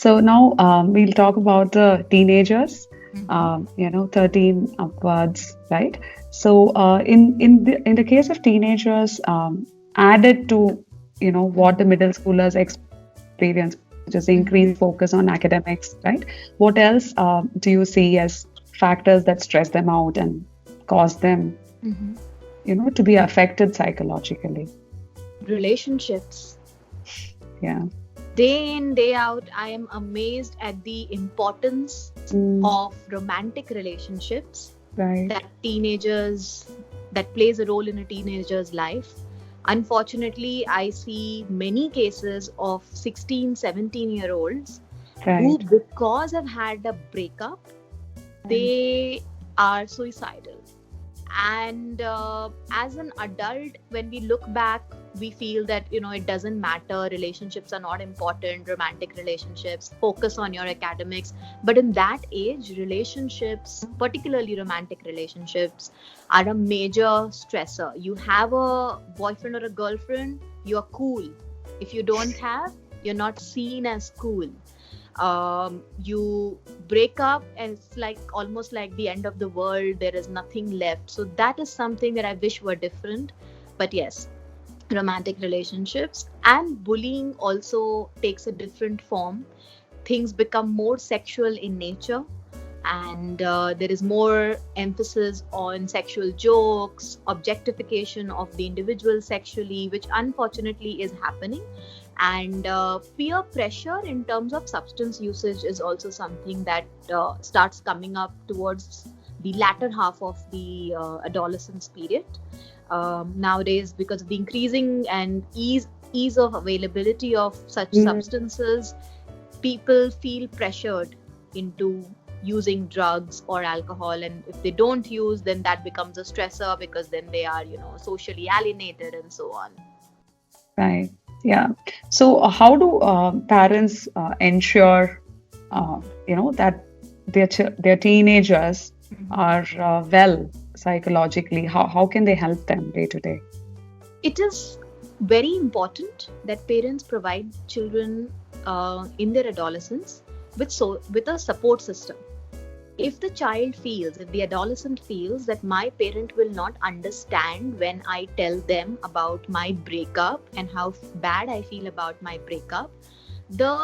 So now we'll talk about the teenagers, Mhm. 13 upwards, right? So in the case of teenagers, added to what the Mhm. middle schoolers experience, which is increased focus on Mhm. academics, right? What else do you see as factors that stress them out and cause them, Mhm. to be affected psychologically? Relationships. Yeah. Day in, day out, I am amazed at the importance Mm, of romantic relationships right. that teenagers, that plays a role in a teenager's life. Unfortunately, I see many cases of 16, 17-year olds who, Right. because have had a breakup, Right. they are suicidal. And as an adult, when we look back, we feel that it doesn't matter, relationships are not important, romantic relationships, focus on your academics. But in that age, relationships, particularly romantic relationships, are a major stressor. You have a boyfriend or a girlfriend, you're cool. If you don't have, you're not seen as cool. You break up and it's like almost like the end of the world, there is nothing left. So that is something that I wish were different. But yes, romantic relationships and bullying also takes a different form. Things become more sexual in nature, and there is more emphasis on sexual jokes, objectification of the individual sexually, which unfortunately is happening. And peer pressure in terms of substance usage is also something that starts coming up towards the latter half of the adolescence period. Nowadays, because of the increasing and ease of availability of such Mm, substances, people feel pressured into using drugs or alcohol, and if they don't use, then that becomes a stressor, because then they are socially alienated and so on. right. Yeah. So, how do parents ensure, that their teenagers Mhm. are well psychologically? How can they help them day to day? It is very important that parents provide children in their adolescence with a support system. If the child feels, if the adolescent feels that my parent will not understand when I tell them about my breakup and how bad I feel about my breakup, the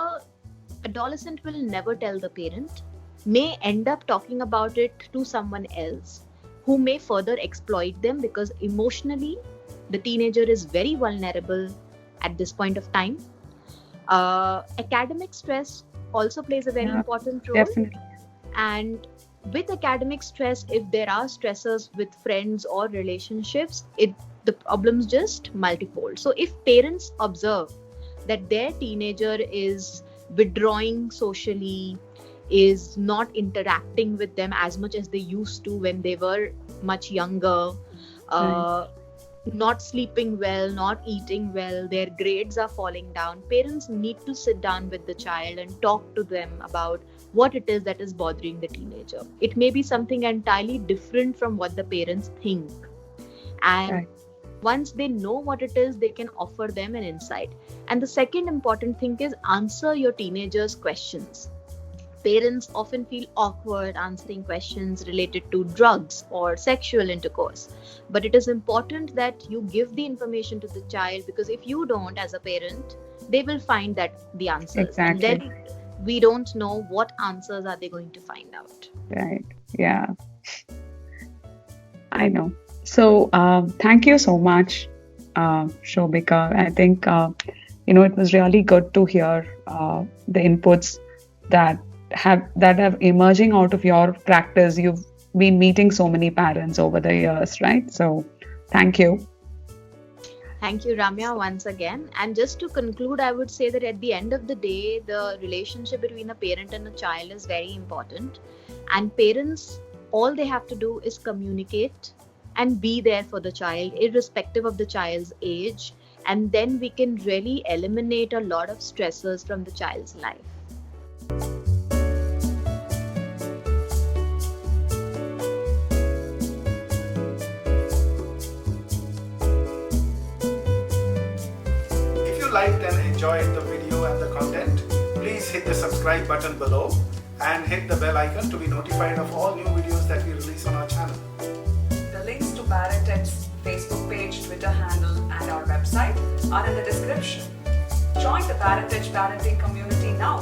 adolescent will never tell the parent, may end up talking about it to someone else who may further exploit them, because emotionally the teenager is very vulnerable at this point of time. Academic stress also plays a very Yeah, important role. definitely. And with academic stress, if there are stressors with friends or relationships, the problems just multifold. So if parents observe that their teenager is withdrawing socially, is not interacting with them as much as they used to when they were much younger, Right. uh, not sleeping well, not eating well, their grades are falling down, parents need to sit down with the child and talk to them about what it is that is bothering the teenager. It may be something entirely different from what the parents think. And Right. once they know what it is, they can offer them an insight. And the second important thing is answer your teenagers' questions. Parents often feel awkward answering questions related to drugs or sexual intercourse. But it is important that you give the information to the child, because if you don't, as a parent, they will find that the answers. And Exactly. then we don't know what answers are they going to find out. Right. Yeah, I know. So, thank you so much, Shobika. I think it was really good to hear the inputs that have emerging out of your practice. You've been meeting so many parents over the years, right? So, thank you. Thank you, Ramya, once again. And just to conclude, I would say that at the end of the day, the relationship between a parent and a child is very important. And parents, all they have to do is communicate and be there for the child, irrespective of the child's age. And then we can really eliminate a lot of stressors from the child's life. If you liked and enjoyed the video and the content, please hit the subscribe subscribe button below and hit the bell icon to be notified of all new videos that we release on our channel. The links to ParentEdge's Facebook page, Twitter handle and our website are in the description. Join the ParentEdge parenting community now.